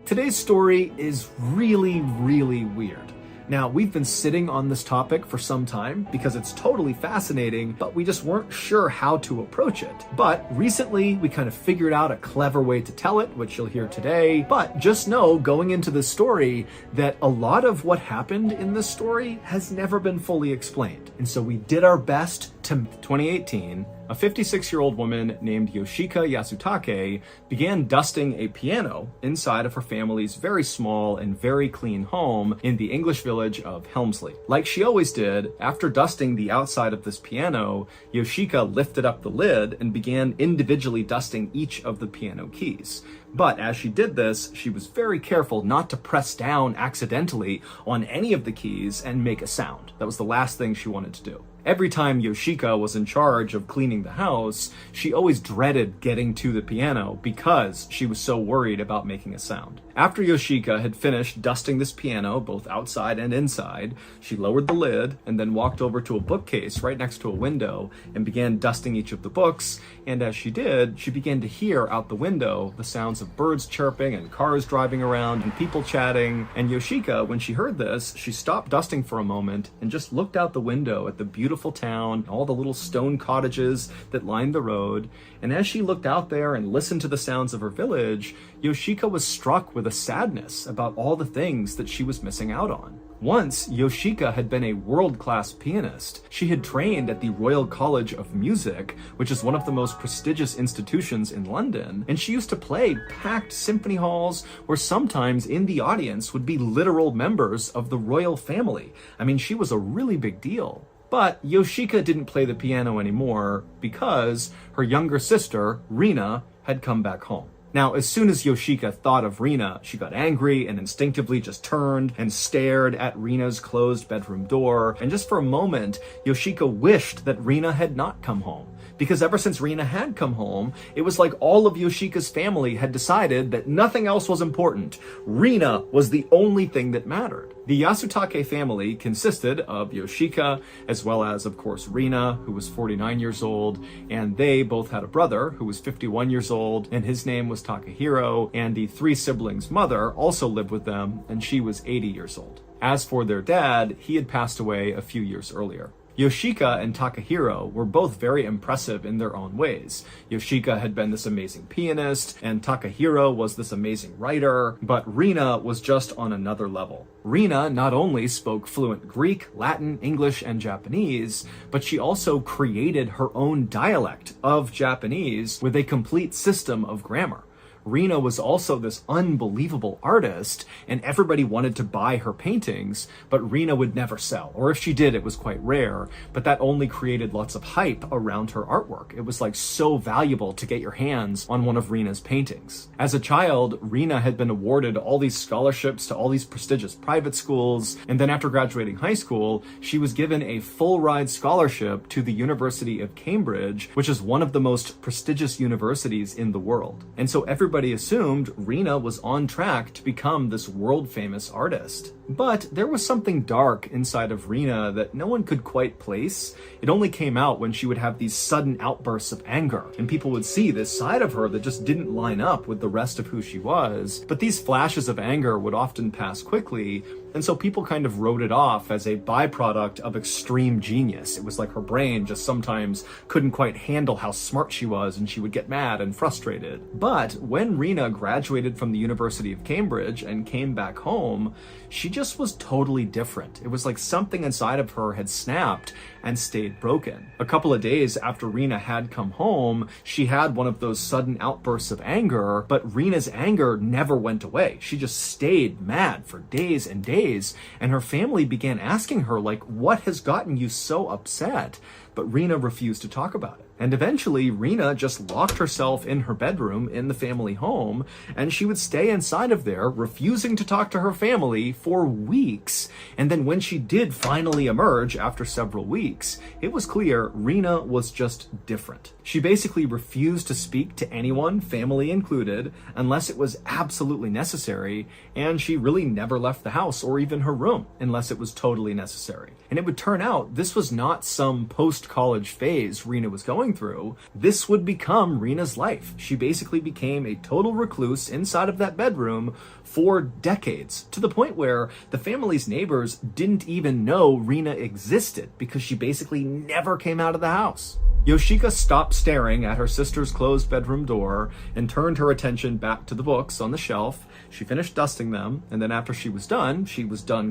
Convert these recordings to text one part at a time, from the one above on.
Today's story is really weird. Now, we've been sitting on this topic for some time because it's totally fascinating, but we just weren't sure how to approach it. But recently, we kind of figured out a clever way to tell it, which you'll hear today. But just know, going into this story, that a lot of what happened in this story has never been fully explained. And so we did our best to 2018. A 56-year-old woman named Yoshika Yasutake began dusting a piano inside of her family's very small and very clean home in the English village of Helmsley. Like she always did, after dusting the outside of this piano, Yoshika lifted up the lid and began individually dusting each of the piano keys. But as she did this, she was very careful not to press down accidentally on any of the keys and make a sound. That was the last thing she wanted to do. Every time Yoshika was in charge of cleaning the house, she always dreaded getting to the piano because she was so worried about making a sound. After Yoshika had finished dusting this piano, both outside and inside, she lowered the lid and then walked over to a bookcase right next to a window and began dusting each of the books. And as she did, she began to hear out the window the sounds of birds chirping and cars driving around and people chatting. And Yoshika, when she heard this, she stopped dusting for a moment and just looked out the window at the beautiful town, all the little stone cottages that lined the road. And as she looked out there and listened to the sounds of her village, Yoshika was struck with a sadness about all the things that she was missing out on. Once, Yoshika had been a world-class pianist. She had trained at the Royal College of Music, which is one of the most prestigious institutions in London, and she used to play packed symphony halls where sometimes in the audience would be literal members of the royal family. I mean, she was a really big deal. But Yoshika didn't play the piano anymore because her younger sister, Rina, had come back home. Now, as soon as Yoshika thought of Rina, she got angry and instinctively just turned and stared at Rina's closed bedroom door. And just for a moment, Yoshika wished that Rina had not come home. Because ever since Rina had come home, it was like all of Yoshika's family had decided that nothing else was important. Rina was the only thing that mattered. The Yasutake family consisted of Yoshika, as well as, of course, Rina, who was 49 years old, and they both had a brother who was 51 years old, and his name was Takahiro, and the three siblings' mother also lived with them, and she was 80 years old. As for their dad, he had passed away a few years earlier. Yoshika and Takahiro were both very impressive in their own ways. Yoshika had been this amazing pianist, and Takahiro was this amazing writer, but Rina was just on another level. Rina not only spoke fluent Greek, Latin, English, and Japanese, but she also created her own dialect of Japanese with a complete system of grammar. Rina was also this unbelievable artist, and everybody wanted to buy her paintings, but Rina would never sell. Or if she did, it was quite rare, but that only created lots of hype around her artwork. It was like so valuable to get your hands on one of Rina's paintings. As a child, Rina had been awarded all these scholarships to all these prestigious private schools, and then after graduating high school, she was given a full-ride scholarship to the University of Cambridge, which is one of the most prestigious universities in the world. And so everybody assumed Rina was on track to become this world-famous artist. But there was something dark inside of Rina that no one could quite place. It only came out when she would have these sudden outbursts of anger, and people would see this side of her that just didn't line up with the rest of who she was. But these flashes of anger would often pass quickly, and so people kind of wrote it off as a byproduct of extreme genius. It was like her brain just sometimes couldn't quite handle how smart she was, and she would get mad and frustrated. But when Rina graduated from the University of Cambridge and came back home, she just was totally different. It was like something inside of her had snapped and stayed broken. A couple of days after Rina had come home, she had one of those sudden outbursts of anger, but Rina's anger never went away. She just stayed mad for days and days, and her family began asking her, like, what has gotten you so upset? But Rina refused to talk about it. And eventually, Rina just locked herself in her bedroom in the family home, and she would stay inside of there, refusing to talk to her family for weeks. And then when she did finally emerge after several weeks, it was clear Rina was just different. She basically refused to speak to anyone, family included, unless it was absolutely necessary, and she really never left the house or even her room unless it was totally necessary. And it would turn out this was not some post-college phase Rina was going going through, this would become Rina's life. She basically became a total recluse inside of that bedroom for decades, to the point where the family's neighbors didn't even know Rina existed because she basically never came out of the house. Yoshika stopped staring at her sister's closed bedroom door and turned her attention back to the books on the shelf. She finished dusting them, and then after she was done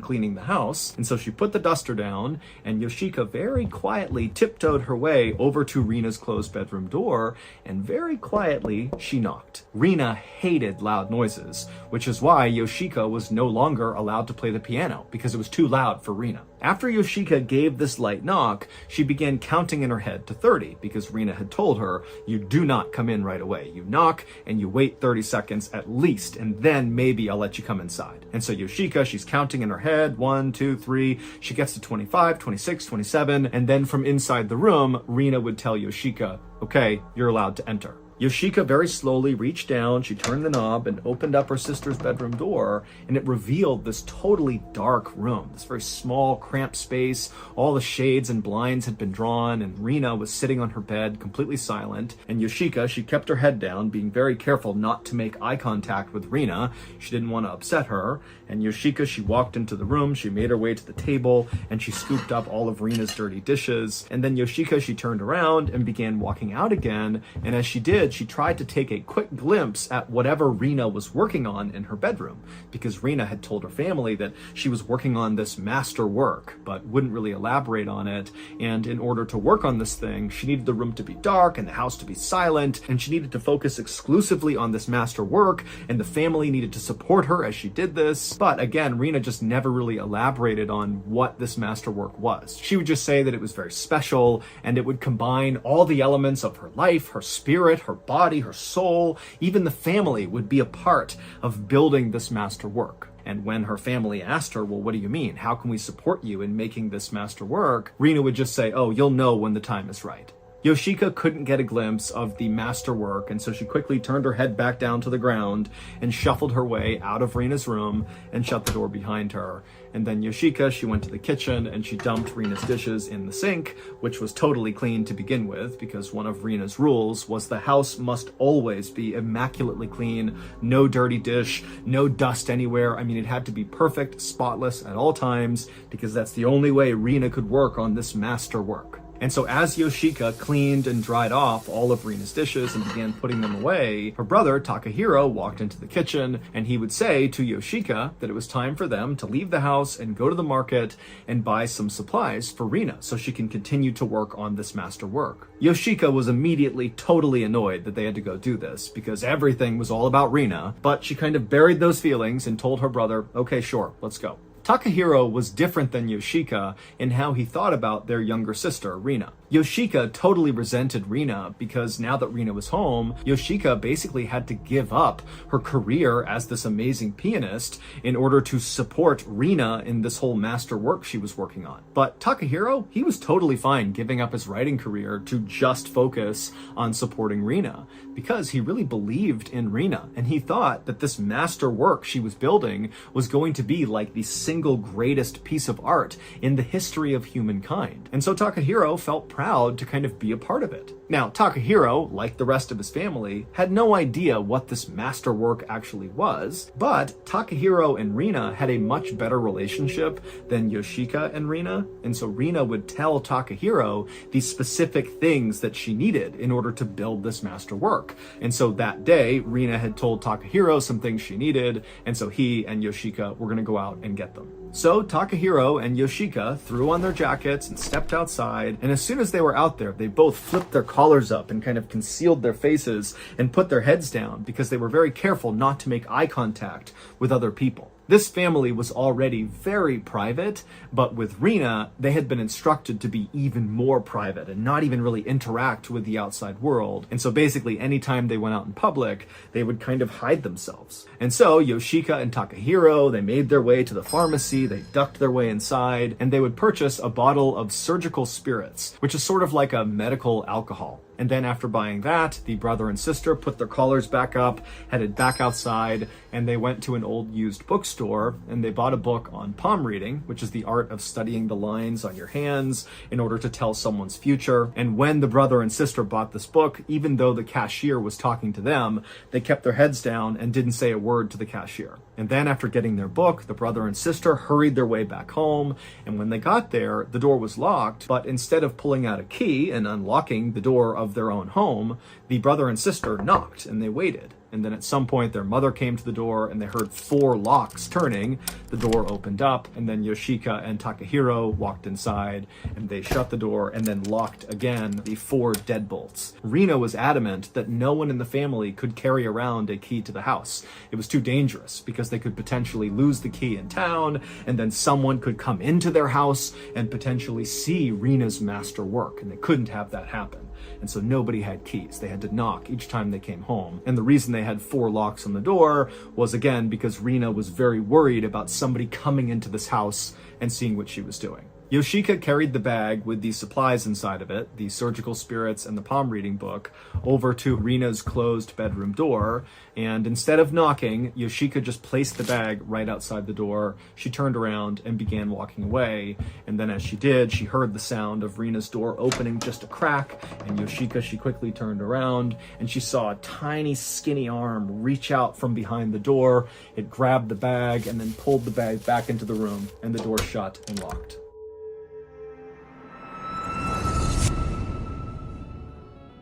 cleaning the house. And so she put the duster down, and Yoshika very quietly tiptoed her way over to Rina's closed bedroom door, and very quietly she knocked. Rina hated loud noises, which is why Yoshika was no longer allowed to play the piano, because it was too loud for Rina. After Yoshika gave this light knock, she began counting in her head to 30, because Rina had told her, you do not come in right away. You knock and you wait 30 seconds at least, and then maybe I'll let you come inside. And so Yoshika, she's counting in her head, 1, 2, 3, she gets to 25, 26, 27, and then from inside the room, Rina would tell Yoshika, okay, you're allowed to enter. Yoshika very slowly reached down, she turned the knob and opened up her sister's bedroom door, and it revealed this totally dark room, this very small, cramped space. All the shades and blinds had been drawn, and Rina was sitting on her bed, completely silent. And Yoshika, she kept her head down, being very careful not to make eye contact with Rina. She didn't want to upset her. And Yoshika, she walked into the room, she made her way to the table, and she scooped up all of Rina's dirty dishes. And then Yoshika, she turned around and began walking out again, and as she did, she tried to take a quick glimpse at whatever Rina was working on in her bedroom, because Rina had told her family that she was working on this master work, but wouldn't really elaborate on it. And in order to work on this thing, she needed the room to be dark and the house to be silent, and she needed to focus exclusively on this master work, and the family needed to support her as she did this. But again, Rina just never really elaborated on what this master work was. She would just say that it was very special, and it would combine all the elements of her life, her spirit, her body, her soul. Even the family would be a part of building this master work. And when her family asked her, well, what do you mean? How can we support you in making this master work? Rina would just say, oh, you'll know when the time is right. Yoshika couldn't get a glimpse of the master work, and so she quickly turned her head back down to the ground and shuffled her way out of Rina's room and shut the door behind her. And then Yoshika, she went to the kitchen and she dumped Rina's dishes in the sink, which was totally clean to begin with, because one of Rina's rules was the house must always be immaculately clean, no dirty dish, no dust anywhere. I mean, it had to be perfect, spotless at all times, because that's the only way Rina could work on this master work. And so as Yoshika cleaned and dried off all of Rina's dishes and began putting them away, her brother Takahiro walked into the kitchen, and he would say to Yoshika that it was time for them to leave the house and go to the market and buy some supplies for Rina so she can continue to work on this master work. Yoshika was immediately totally annoyed that they had to go do this because everything was all about Rina, but she kind of buried those feelings and told her brother, okay, sure, let's go. Takahiro was different than Yoshika in how he thought about their younger sister, Rina. Yoshika totally resented Rina because now that Rina was home, Yoshika basically had to give up her career as this amazing pianist in order to support Rina in this whole master work she was working on. But Takahiro, he was totally fine giving up his writing career to just focus on supporting Rina because he really believed in Rina, and he thought that this master work she was building was going to be like the single greatest piece of art in the history of humankind. And so Takahiro felt proud to kind of be a part of it. Now, Takahiro, like the rest of his family, had no idea what this master work actually was, but Takahiro and Rina had a much better relationship than Yoshika and Rina, and so Rina would tell Takahiro the specific things that she needed in order to build this master work. And so that day, Rina had told Takahiro some things she needed, and so he and Yoshika were going to go out and get them. So Takahiro and Yoshika threw on their jackets and stepped outside, and as soon as they were out there, they both flipped their collars up and kind of concealed their faces and put their heads down because they were very careful not to make eye contact with other people. This family was already very private, but with Rina, they had been instructed to be even more private and not even really interact with the outside world. And so basically, anytime they went out in public, they would kind of hide themselves. And so Yoshika and Takahiro, they made their way to the pharmacy, they ducked their way inside, and they would purchase a bottle of surgical spirits, which is sort of like a medical alcohol. And then after buying that, the brother and sister put their collars back up, headed back outside, and they went to an old used bookstore and they bought a book on palm reading, which is the art of studying the lines on your hands in order to tell someone's future. And when the brother and sister bought this book, even though the cashier was talking to them, they kept their heads down and didn't say a word to the cashier. And then after getting their book, the brother and sister hurried their way back home. And when they got there, the door was locked, but instead of pulling out a key and unlocking the door of their own home, the brother and sister knocked and they waited. And then at some point their mother came to the door and they heard 4 locks turning. The door opened up and then Yoshika and Takahiro walked inside and they shut the door and then locked again the 4 deadbolts. Rina was adamant that no one in the family could carry around a key to the house. It was too dangerous because they could potentially lose the key in town and then someone could come into their house and potentially see Rina's master work, and they couldn't have that happen. And so nobody had keys. They had to knock each time they came home. And the reason they had 4 locks on the door was, again, because Rina was very worried about somebody coming into this house and seeing what she was doing. Yoshika carried the bag with the supplies inside of it, the surgical spirits and the palm reading book, over to Rina's closed bedroom door, and instead of knocking, Yoshika just placed the bag right outside the door. She turned around and began walking away, and then as she did, she heard the sound of Rina's door opening just a crack, and Yoshika, she quickly turned around, and she saw a tiny skinny arm reach out from behind the door. It grabbed the bag and then pulled the bag back into the room, and the door shut and locked.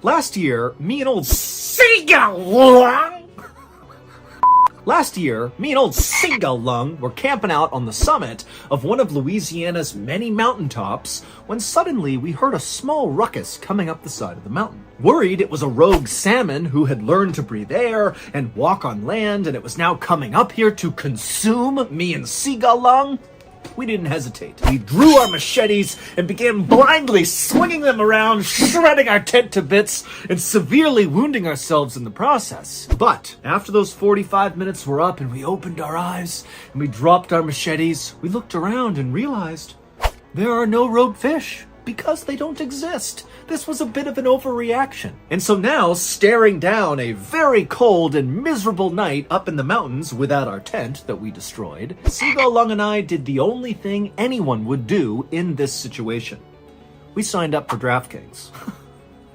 Last year, me and old Singalung were camping out on the summit of one of Louisiana's many mountaintops when suddenly we heard a small ruckus coming up the side of the mountain. Worried it was a rogue salmon who had learned to breathe air and walk on land and it was now coming up here to consume me and Singalung, we didn't hesitate. We drew our machetes and began blindly swinging them around, shredding our tent to bits and severely wounding ourselves in the process. But after those 45 minutes were up and we opened our eyes and we dropped our machetes, we looked around and realized there are no rogue fish because they don't exist. This was a bit of an overreaction. And so now, staring down a very cold and miserable night up in the mountains without our tent that we destroyed, Singalung and I did the only thing anyone would do in this situation. We signed up for DraftKings.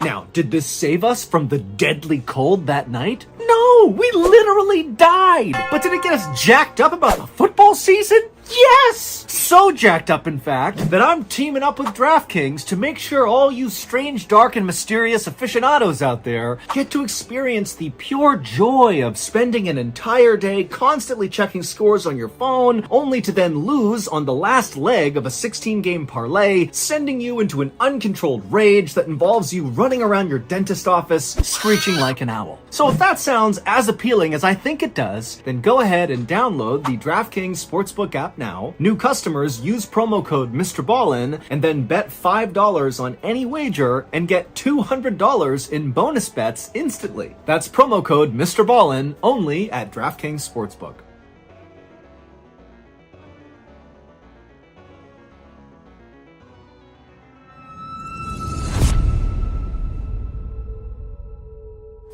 Now, did this save us from the deadly cold that night? No, we literally died. But did it get us jacked up about the football season? Yes! So jacked up, in fact, that I'm teaming up with DraftKings to make sure all you strange, dark, and mysterious aficionados out there get to experience the pure joy of spending an entire day constantly checking scores on your phone, only to then lose on the last leg of a 16-game parlay, sending you into an uncontrolled rage that involves you running around your dentist office, screeching like an owl. So if that sounds as appealing as I think it does, then go ahead and download the DraftKings Sportsbook app now. New customers use promo code MrBallin and then bet $5 on any wager and get $200 in bonus bets instantly. That's promo code MrBallin only at DraftKings Sportsbook.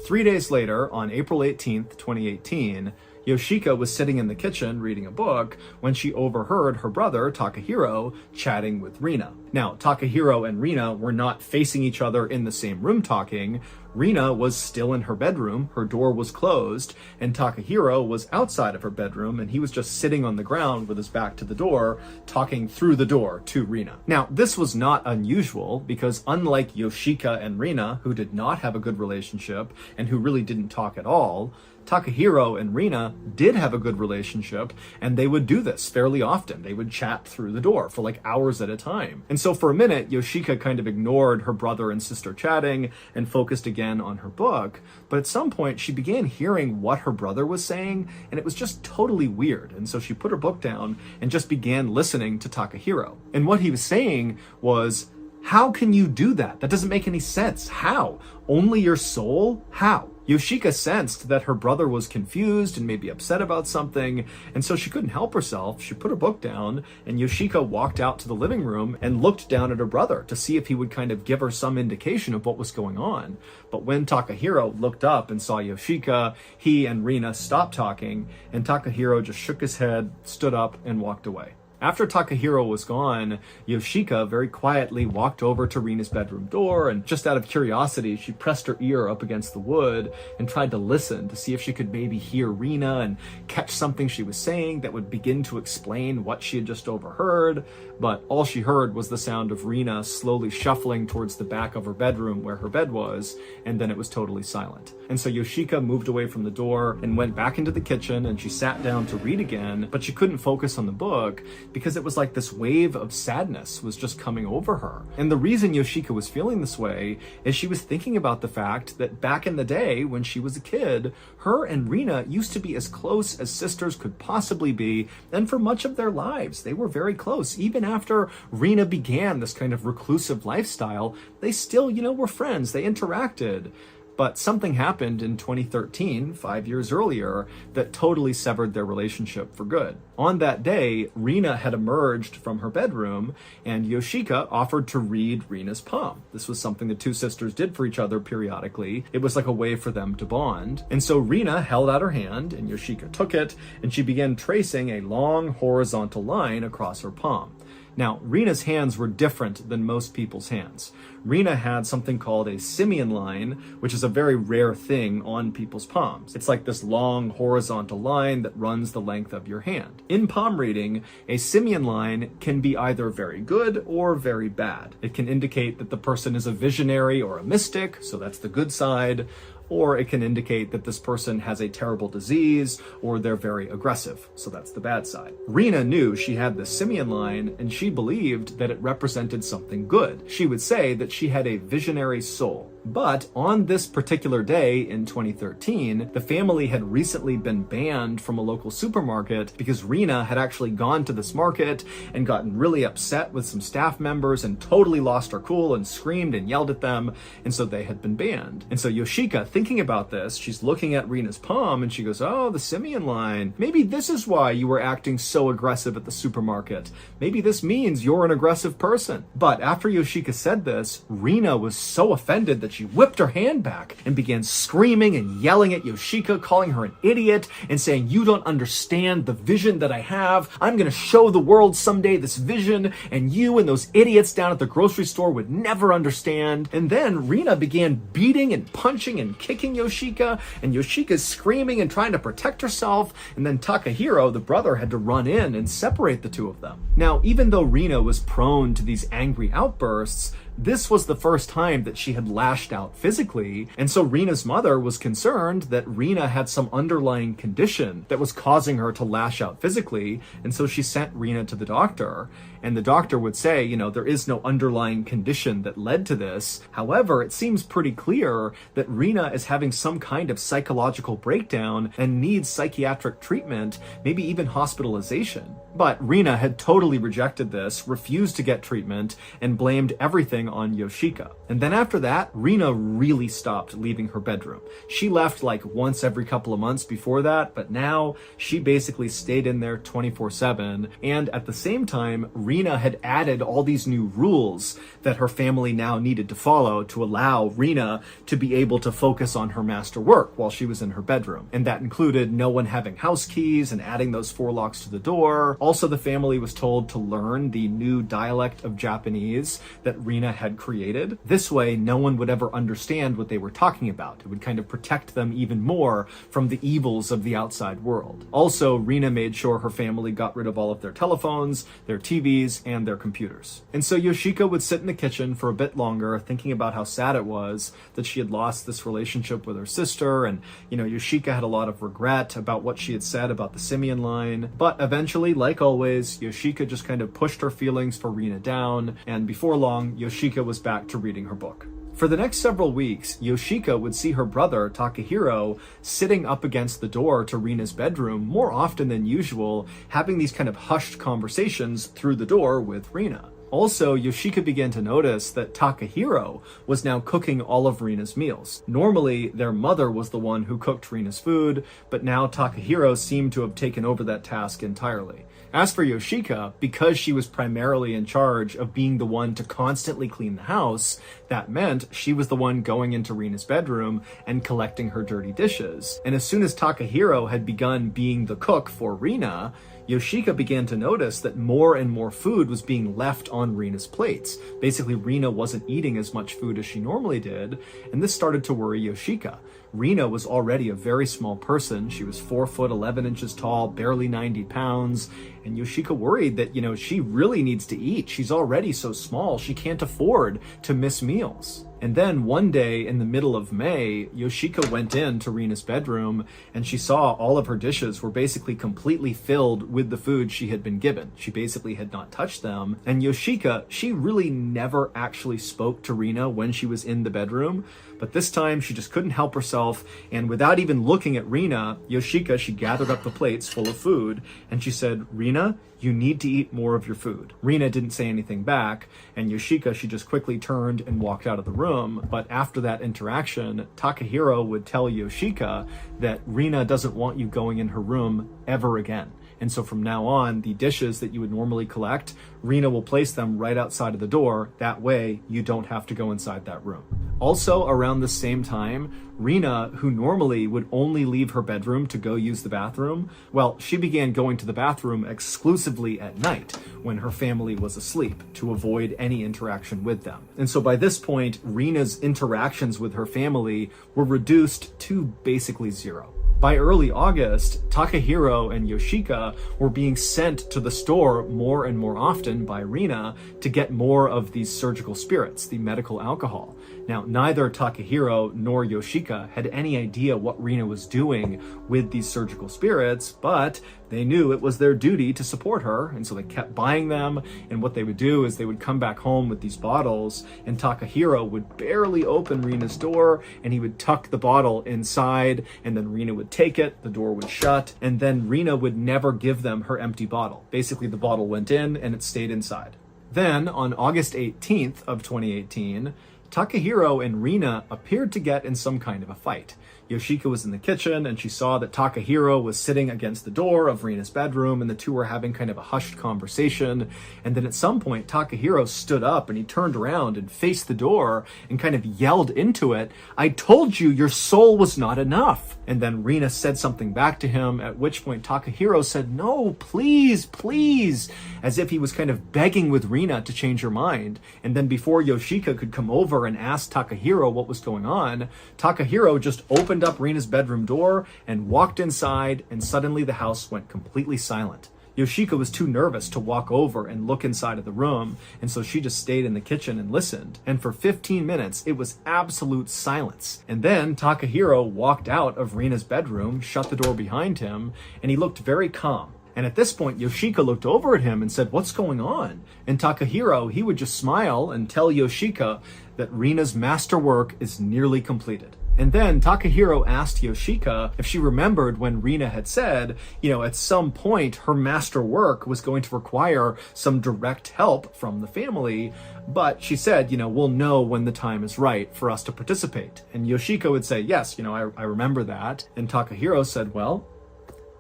Three days later, on April 18th, 2018, Yoshika was sitting in the kitchen reading a book when she overheard her brother, Takahiro, chatting with Rina. Now, Takahiro and Rina were not facing each other in the same room talking. Rina was still in her bedroom, her door was closed, and Takahiro was outside of her bedroom, and he was just sitting on the ground with his back to the door, talking through the door to Rina. Now, this was not unusual, because unlike Yoshika and Rina, who did not have a good relationship, and who really didn't talk at all, Takahiro and Rina did have a good relationship, and they would do this fairly often. They would chat through the door for like hours at a time. And so for a minute, Yoshika kind of ignored her brother and sister chatting and focused again on her book. But at some point, she began hearing what her brother was saying, and it was just totally weird. And so she put her book down and just began listening to Takahiro. And what he was saying was, How can you do that? That doesn't make any sense. How? Only your soul? How? Yoshika sensed that her brother was confused and maybe upset about something, and so she couldn't help herself. She put her book down, and Yoshika walked out to the living room and looked down at her brother to see if he would kind of give her some indication of what was going on. But when Takahiro looked up and saw Yoshika, he and Rina stopped talking, and Takahiro just shook his head, stood up, and walked away. After Takahiro was gone, Yoshika very quietly walked over to Rina's bedroom door, and just out of curiosity, she pressed her ear up against the wood and tried to listen to see if she could maybe hear Rina and catch something she was saying that would begin to explain what she had just overheard. But all she heard was the sound of Rina slowly shuffling towards the back of her bedroom where her bed was, and then it was totally silent. And so Yoshika moved away from the door and went back into the kitchen, and she sat down to read again, but she couldn't focus on the book because it was like this wave of sadness was just coming over her. And the reason Yoshika was feeling this way is she was thinking about the fact that back in the day when she was a kid, her and Rina used to be as close as sisters could possibly be, and for much of their lives they were very close. Even after Rina began this kind of reclusive lifestyle, they still, were friends, they interacted. But something happened in 2013, 5 years earlier, that totally severed their relationship for good. On that day, Rina had emerged from her bedroom, and Yoshika offered to read Rina's palm. This was something the two sisters did for each other periodically. It was like a way for them to bond. And so Rina held out her hand, and Yoshika took it, and she began tracing a long horizontal line across her palm. Now, Rina's hands were different than most people's hands. Rina had something called a simian line, which is a very rare thing on people's palms. It's like this long horizontal line that runs the length of your hand. In palm reading, a simian line can be either very good or very bad. It can indicate that the person is a visionary or a mystic, so that's the good side, or it can indicate that this person has a terrible disease or they're very aggressive, so that's the bad side. Rina knew she had the simian line, and she believed that it represented something good. She would say that she had a visionary soul. But on this particular day in 2013, the family had recently been banned from a local supermarket because Rina had actually gone to this market and gotten really upset with some staff members and totally lost her cool and screamed and yelled at them, and so they had been banned. And so Yoshika, thinking about this, she's looking at Rina's palm and she goes, "Oh, the simian line. Maybe this is why you were acting so aggressive at the supermarket. Maybe this means you're an aggressive person." But after Yoshika said this, Rina was so offended that she whipped her hand back and began screaming and yelling at Yoshika, calling her an idiot and saying, "You don't understand the vision that I have. I'm going to show the world someday this vision, and you and those idiots down at the grocery store would never understand." And then Rina began beating and punching and kicking Yoshika, and Yoshika's screaming and trying to protect herself, and then Takahiro, the brother, had to run in and separate the two of them. Now, even though Rina was prone to these angry outbursts, this was the first time that she had lashed out physically, and so Rina's mother was concerned that Rina had some underlying condition that was causing her to lash out physically, and so she sent Rina to the doctor. And the doctor would say, there is no underlying condition that led to this. However, it seems pretty clear that Rina is having some kind of psychological breakdown and needs psychiatric treatment, maybe even hospitalization. But Rina had totally rejected this, refused to get treatment, and blamed everything on Yoshika. And then after that, Rina really stopped leaving her bedroom. She left like once every couple of months before that, but now she basically stayed in there 24/7. And at the same time, Rina had added all these new rules that her family now needed to follow to allow Rina to be able to focus on her master work while she was in her bedroom. And that included no one having house keys and adding those 4 locks to the door. Also, the family was told to learn the new dialect of Japanese that Rina had created. This way, no one would ever understand what they were talking about. It would kind of protect them even more from the evils of the outside world. Also, Rina made sure her family got rid of all of their telephones, their TVs, and their computers. And so Yoshika would sit in the kitchen for a bit longer, thinking about how sad it was that she had lost this relationship with her sister, and, Yoshika had a lot of regret about what she had said about the simian line. But eventually, like always, Yoshika just kind of pushed her feelings for Rina down, and before long, Yoshika was back to reading her book. For the next several weeks, Yoshika would see her brother, Takahiro, sitting up against the door to Rina's bedroom more often than usual, having these kind of hushed conversations through the door with Rina. Also, Yoshika began to notice that Takahiro was now cooking all of Rina's meals. Normally, their mother was the one who cooked Rina's food, but now Takahiro seemed to have taken over that task entirely. As for Yoshika, because she was primarily in charge of being the one to constantly clean the house, that meant she was the one going into Rina's bedroom and collecting her dirty dishes. And as soon as Takahiro had begun being the cook for Rina, Yoshika began to notice that more and more food was being left on Rina's plates. Basically, Rina wasn't eating as much food as she normally did, and this started to worry Yoshika. Rina was already a very small person. She was 4 foot 11 inches tall, barely 90 pounds, and Yoshika worried that, she really needs to eat. She's already so small, she can't afford to miss meals. And then one day in the middle of May, Yoshika went into Rina's bedroom and she saw all of her dishes were basically completely filled with the food she had been given. She basically had not touched them. And Yoshika, she really never actually spoke to Rina when she was in the bedroom. But this time she just couldn't help herself. And without even looking at Rina, Yoshika, she gathered up the plates full of food and she said, "Rina, you need to eat more of your food." Rina didn't say anything back, and Yoshika, she just quickly turned and walked out of the room. But after that interaction, Takahiro would tell Yoshika that Rina doesn't want you going in her room ever again. And so from now on, the dishes that you would normally collect, Rina will place them right outside of the door. That way, you don't have to go inside that room. Also, around the same time, Rina, who normally would only leave her bedroom to go use the bathroom, well, she began going to the bathroom exclusively at night when her family was asleep to avoid any interaction with them. And so by this point, Rina's interactions with her family were reduced to basically zero. By early August, Takahiro and Yoshika were being sent to the store more and more often by Rina to get more of these surgical spirits, the medical alcohol. Now, neither Takahiro nor Yoshika had any idea what Rina was doing with these surgical spirits, but they knew it was their duty to support her, and so they kept buying them. And what they would do is they would come back home with these bottles, and Takahiro would barely open Rina's door, and he would tuck the bottle inside, and then Rina would take it, the door would shut, and then Rina would never give them her empty bottle. Basically, the bottle went in and it stayed inside. Then, on August 18th of 2018, Takahiro and Rina appeared to get in some kind of a fight. Yoshika was in the kitchen and she saw that Takahiro was sitting against the door of Rina's bedroom, and the two were having kind of a hushed conversation. And then at some point, Takahiro stood up and he turned around and faced the door and kind of yelled into it, "I told you your soul was not enough." And then Rina said something back to him, at which point Takahiro said, "No, please, please," as if he was kind of begging with Rina to change her mind. And then before Yoshika could come over and ask Takahiro what was going on, Takahiro just opened up Rina's bedroom door and walked inside, and suddenly the house went completely silent. Yoshika was too nervous to walk over and look inside of the room, and so she just stayed in the kitchen and listened. And for 15 minutes, it was absolute silence. And then Takahiro walked out of Rina's bedroom, shut the door behind him, and he looked very calm. And at this point, Yoshika looked over at him and said, "What's going on?" And Takahiro, he would just smile and tell Yoshika that Rina's masterwork is nearly completed. And then Takahiro asked Yoshika if she remembered when Rina had said, at some point her masterwork was going to require some direct help from the family. But she said, we'll know when the time is right for us to participate. And Yoshika would say, "Yes, I remember that." And Takahiro said, "Well,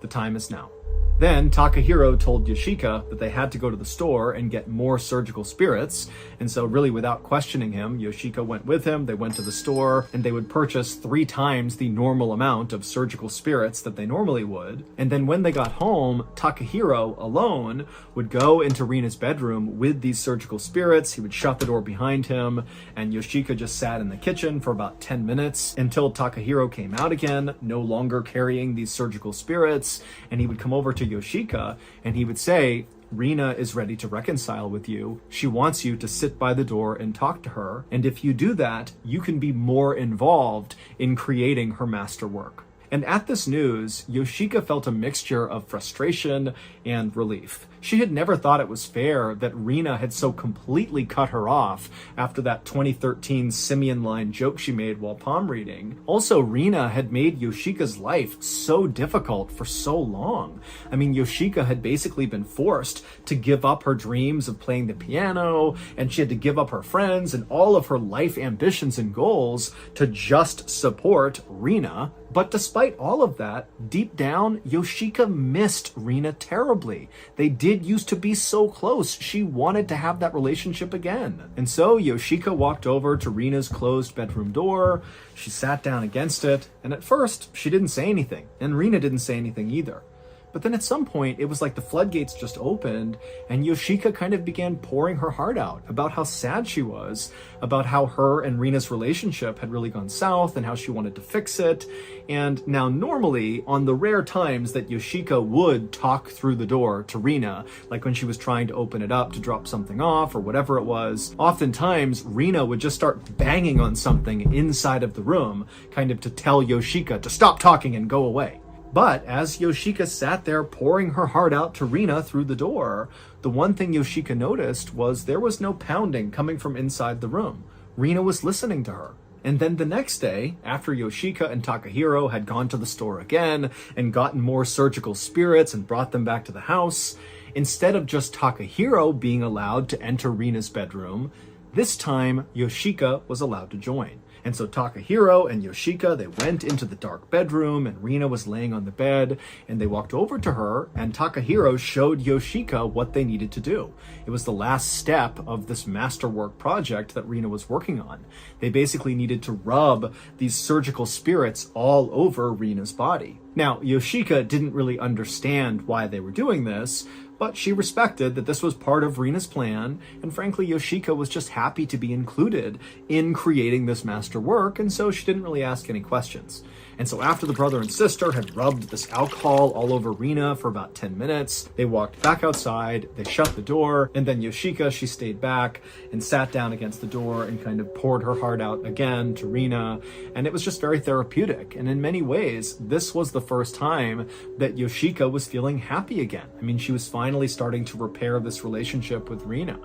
the time is now." Then Takahiro told Yoshika that they had to go to the store and get more surgical spirits. And so really without questioning him, Yoshika went with him. They went to the store and they would purchase 3 times the normal amount of surgical spirits that they normally would. And then when they got home, Takahiro alone would go into Rina's bedroom with these surgical spirits. He would shut the door behind him, and Yoshika just sat in the kitchen for about 10 minutes until Takahiro came out again, no longer carrying these surgical spirits. And he would come over to Yoshika and he would say, "Rina is ready to reconcile with you. She wants you to sit by the door and talk to her. And if you do that, you can be more involved in creating her masterwork." And at this news, Yoshika felt a mixture of frustration and relief. She had never thought it was fair that Rina had so completely cut her off after that 2013 simian line joke she made while palm reading. Also, Rina had made Yoshika's life so difficult for so long. I mean, Yoshika had basically been forced to give up her dreams of playing the piano, and she had to give up her friends and all of her life ambitions and goals to just support Rina. But despite all of that, deep down, Yoshika missed Rina terribly. They did used to be so close. She wanted to have that relationship again. And so Yoshika walked over to Rina's closed bedroom door. She sat down against it, and at first, she didn't say anything, and Rina didn't say anything either. But then at some point, it was like the floodgates just opened, and Yoshika kind of began pouring her heart out about how sad she was, about how her and Rina's relationship had really gone south and how she wanted to fix it. And now normally, on the rare times that Yoshika would talk through the door to Rina, like when she was trying to open it up to drop something off or whatever it was, oftentimes Rina would just start banging on something inside of the room, kind of to tell Yoshika to stop talking and go away. But as Yoshika sat there pouring her heart out to Rina through the door, the one thing Yoshika noticed was there was no pounding coming from inside the room. Rina was listening to her. And then the next day, after Yoshika and Takahiro had gone to the store again and gotten more surgical spirits and brought them back to the house, instead of just Takahiro being allowed to enter Rina's bedroom, this time Yoshika was allowed to join. And so Takahiro and Yoshika, they went into the dark bedroom, and Rina was laying on the bed, and they walked over to her, and Takahiro showed Yoshika what they needed to do. It was the last step of this masterwork project that Rina was working on. They basically needed to rub these surgical spirits all over Rina's body. Now, Yoshika didn't really understand why they were doing this, but she respected that this was part of Rina's plan, and frankly, Yoshika was just happy to be included in creating this master work, and so she didn't really ask any questions. And so after the brother and sister had rubbed this alcohol all over Rina for about 10 minutes, they walked back outside, they shut the door, and then Yoshika, she stayed back and sat down against the door and kind of poured her heart out again to Rina, and it was just very therapeutic. And in many ways, this was the first time that Yoshika was feeling happy again. I mean, she was finally starting to repair this relationship with Rina.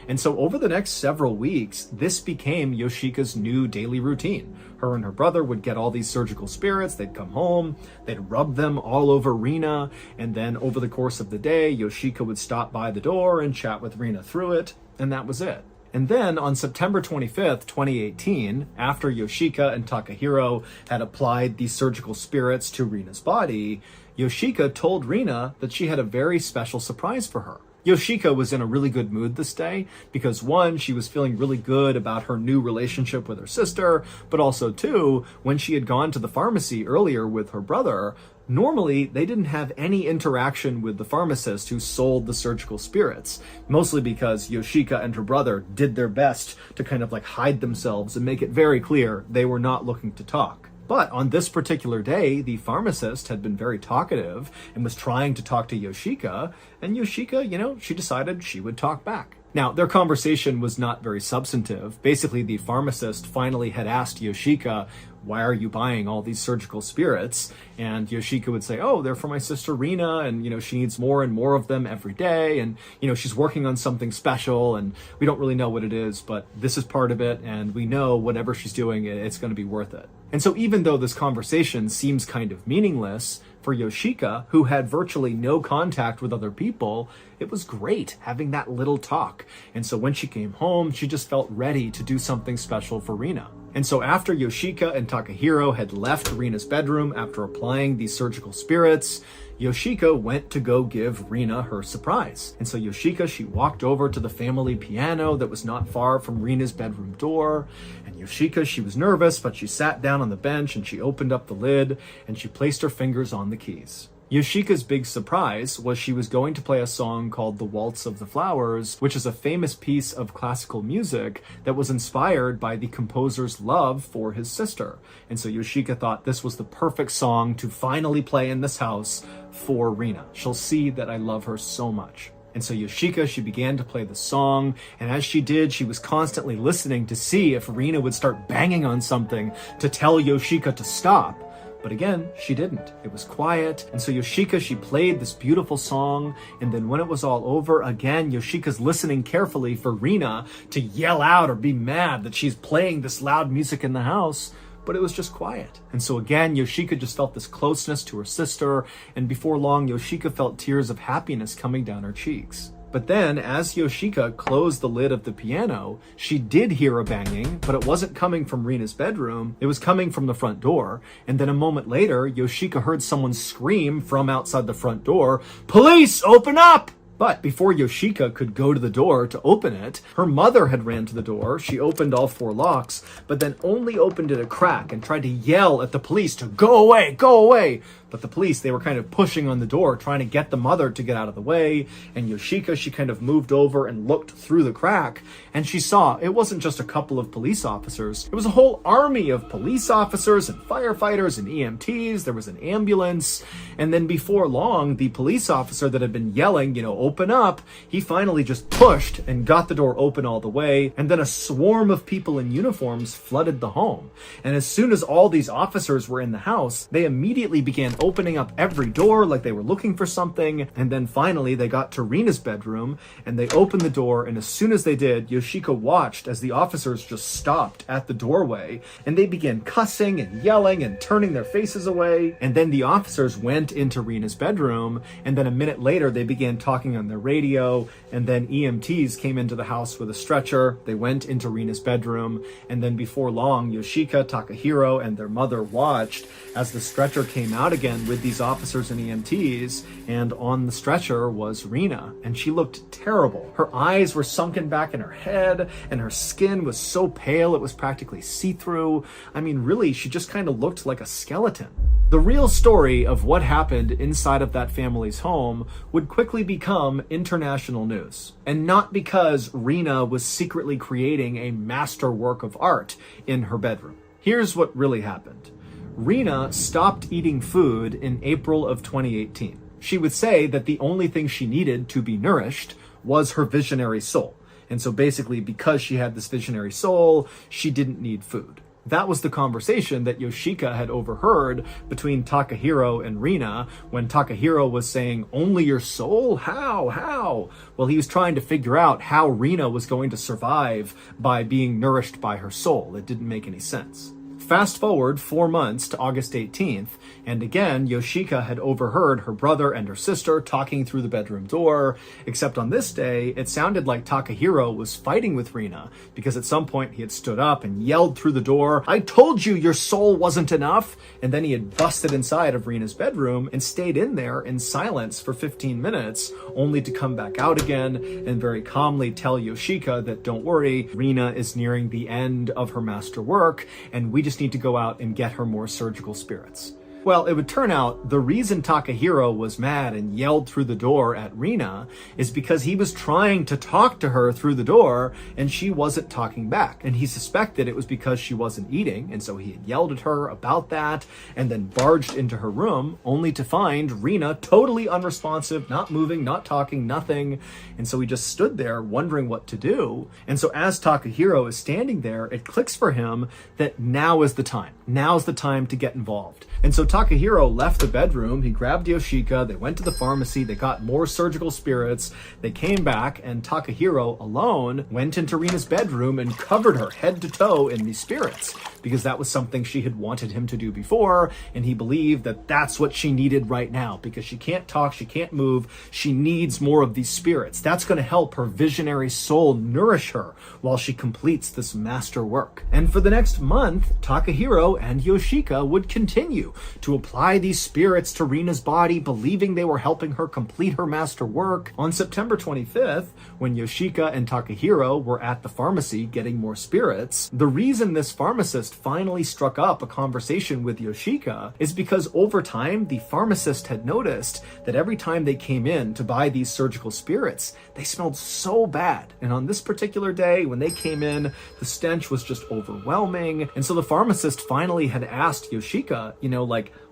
And so over the next several weeks, this became Yoshika's new daily routine. Her and her brother would get all these surgical spirits, they'd come home, they'd rub them all over Rina, and then over the course of the day, Yoshika would stop by the door and chat with Rina through it, and that was it. And then on September 25th, 2018, after Yoshika and Takahiro had applied these surgical spirits to Rina's body, Yoshika told Rina that she had a very special surprise for her. Yoshika was in a really good mood this day because, one, she was feeling really good about her new relationship with her sister, but also, two, when she had gone to the pharmacy earlier with her brother, normally they didn't have any interaction with the pharmacist who sold the surgical spirits, mostly because Yoshika and her brother did their best to kind of like hide themselves and make it very clear they were not looking to talk. But on this particular day, the pharmacist had been very talkative and was trying to talk to Yoshika, and Yoshika, she decided she would talk back. Now, their conversation was not very substantive. Basically, the pharmacist finally had asked Yoshika, why are you buying all these surgical spirits? And Yoshika would say, oh, they're for my sister Rina, and, she needs more and more of them every day, and, she's working on something special, and we don't really know what it is, but this is part of it, and we know whatever she's doing, it's going to be worth it. And so even though this conversation seems kind of meaningless, for Yoshika, who had virtually no contact with other people, it was great having that little talk. And so when she came home, she just felt ready to do something special for Rina. And so after Yoshika and Takahiro had left Rina's bedroom after applying these surgical spirits, Yoshika went to go give Rina her surprise. And so Yoshika, she walked over to the family piano that was not far from Rina's bedroom door. And Yoshika, she was nervous, but she sat down on the bench and she opened up the lid and she placed her fingers on the keys. Yoshika's big surprise was she was going to play a song called The Waltz of the Flowers, which is a famous piece of classical music that was inspired by the composer's love for his sister. And so Yoshika thought this was the perfect song to finally play in this house for Rina. She'll see that I love her so much. And so Yoshika, she began to play the song, and as she did, she was constantly listening to see if Rina would start banging on something to tell Yoshika to stop. But again, she didn't. It was quiet. And so Yoshika, she played this beautiful song. And then when it was all over, again, Yoshika's listening carefully for Rina to yell out or be mad that she's playing this loud music in the house. But it was just quiet. And so again, Yoshika just felt this closeness to her sister. And before long, Yoshika felt tears of happiness coming down her cheeks. But then, as Yoshika closed the lid of the piano, she did hear a banging, but it wasn't coming from Rina's bedroom. It was coming from the front door. And then a moment later, Yoshika heard someone scream from outside the front door, "Police, open up!" But before Yoshika could go to the door to open it, her mother had ran to the door. She opened all 4 locks, but then only opened it a crack and tried to yell at the police to go away, go away. But the police, they were kind of pushing on the door, trying to get the mother to get out of the way. And Yoshika, she kind of moved over and looked through the crack. And she saw it wasn't just a couple of police officers. It was a whole army of police officers and firefighters and EMTs. There was an ambulance. And then before long, the police officer that had been yelling, open up, he finally just pushed and got the door open all the way. And then a swarm of people in uniforms flooded the home. And as soon as all these officers were in the house, they immediately began opening up every door like they were looking for something. And then finally they got to Rina's bedroom and they opened the door. And as soon as they did, Yoshika watched as the officers just stopped at the doorway and they began cussing and yelling and turning their faces away. And then the officers went into Rina's bedroom. And then a minute later, they began talking on their radio. And then EMTs came into the house with a stretcher. They went into Rina's bedroom. And then before long, Yoshika, Takahiro, and their mother watched as the stretcher came out again with these officers and EMTs, and on the stretcher was Rina, and she looked terrible. Her eyes were sunken back in her head, and her skin was so pale it was practically see-through. I mean, really, she just kind of looked like a skeleton. The real story of what happened inside of that family's home would quickly become international news. And not because Rina was secretly creating a masterwork of art in her bedroom. Here's what really happened. Rina stopped eating food in April of 2018. She would say that the only thing she needed to be nourished was her visionary soul. And so basically, because she had this visionary soul, she didn't need food. That was the conversation that Yoshika had overheard between Takahiro and Rina when Takahiro was saying, "Only your soul? How? Well, he was trying to figure out how Rina was going to survive by being nourished by her soul. It didn't make any sense. Fast forward 4 months to August 18th, and again, Yoshika had overheard her brother and her sister talking through the bedroom door, except on this day, it sounded like Takahiro was fighting with Rina, because at some point he had stood up and yelled through the door, "I told you your soul wasn't enough!" And then he had busted inside of Rina's bedroom and stayed in there in silence for 15 minutes, only to come back out again and very calmly tell Yoshika that, "Don't worry, Rina is nearing the end of her master work, and we just need to go out and get her more surgical spirits." Well, it would turn out the reason Takahiro was mad and yelled through the door at Rina is because he was trying to talk to her through the door and she wasn't talking back. And he suspected it was because she wasn't eating, and so he had yelled at her about that and then barged into her room only to find Rina totally unresponsive, not moving, not talking, nothing. And so he just stood there wondering what to do. And so as Takahiro is standing there, it clicks for him that now is the time. Now's the time to get involved. And so Takahiro left the bedroom, he grabbed Yoshika, they went to the pharmacy, they got more surgical spirits, they came back, and Takahiro alone went into Rina's bedroom and covered her head to toe in these spirits, because that was something she had wanted him to do before, and he believed that that's what she needed right now, because she can't talk, she can't move, she needs more of these spirits. That's going to help her visionary soul nourish her while she completes this master work. And for the next month, Takahiro and Yoshika would continue to apply these spirits to Rina's body, believing they were helping her complete her master work. On September 25th, when Yoshika and Takahiro were at the pharmacy getting more spirits, the reason this pharmacist finally struck up a conversation with Yoshika is because over time, the pharmacist had noticed that every time they came in to buy these surgical spirits, they smelled so bad. And on this particular day, when they came in, the stench was just overwhelming. And so the pharmacist finally had asked Yoshika,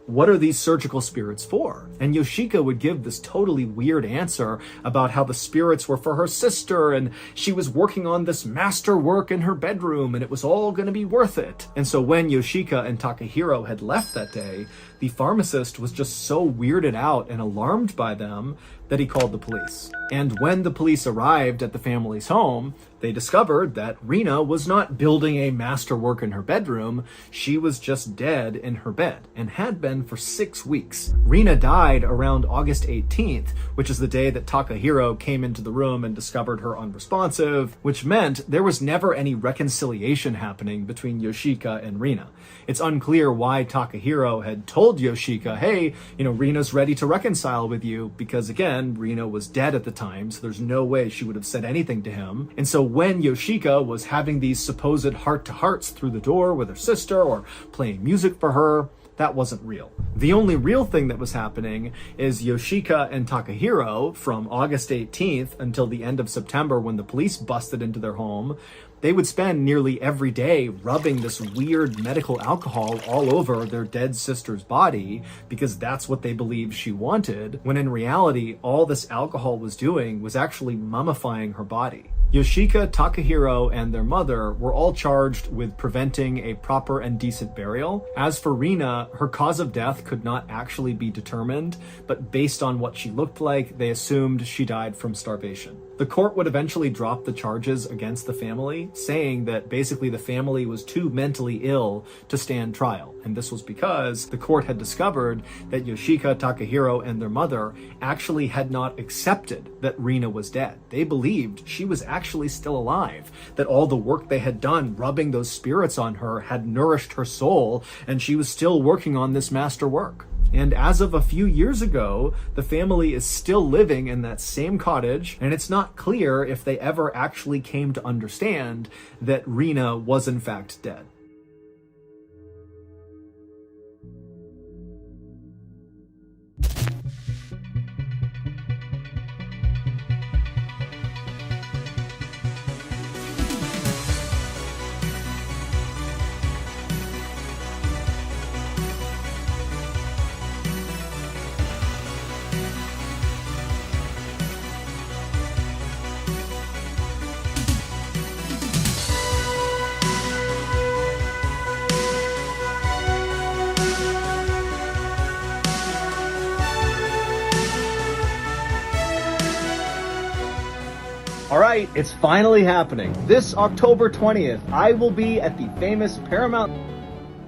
what are these surgical spirits for? And Yoshika would give this totally weird answer about how the spirits were for her sister and she was working on this master work in her bedroom and it was all going to be worth it. And so when Yoshika and Takahiro had left that day, the pharmacist was just so weirded out and alarmed by them that he called the police. And when the police arrived at the family's home, they discovered that Rina was not building a masterwork in her bedroom, she was just dead in her bed, and had been for 6 weeks. Rina died around August 18th, which is the day that Takahiro came into the room and discovered her unresponsive, which meant there was never any reconciliation happening between Yoshika and Rina. It's unclear why Takahiro had told Yoshika, hey, Rina's ready to reconcile with you, because again, Rina was dead at the time, so there's no way she would have said anything to him. And so when Yoshika was having these supposed heart-to-hearts through the door with her sister or playing music for her, that wasn't real. The only real thing that was happening is Yoshika and Takahiro, from August 18th until the end of September when the police busted into their home, they would spend nearly every day rubbing this weird medical alcohol all over their dead sister's body because that's what they believed she wanted, when in reality, all this alcohol was doing was actually mummifying her body. Yoshika, Takahiro, and their mother were all charged with preventing a proper and decent burial. As for Rina, her cause of death could not actually be determined, but based on what she looked like, they assumed she died from starvation. The court would eventually drop the charges against the family, saying that basically the family was too mentally ill to stand trial. And this was because the court had discovered that Yoshika, Takahiro, and their mother actually had not accepted that Rina was dead. They believed she was actually still alive, that all the work they had done rubbing those spirits on her had nourished her soul, and she was still working on this master work. And as of a few years ago, the family is still living in that same cottage, and it's not clear if they ever actually came to understand that Rina was in fact dead. All right, it's finally happening. This October 20th, I will be at the famous Paramount.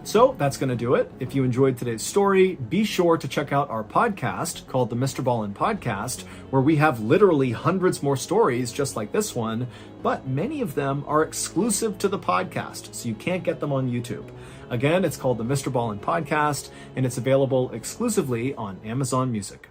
So that's going to do it. If you enjoyed today's story, be sure to check out our podcast called the Mr. Ballin Podcast, where we have literally hundreds more stories just like this one, but many of them are exclusive to the podcast, so you can't get them on YouTube. Again, it's called the Mr. Ballin Podcast, and it's available exclusively on Amazon Music.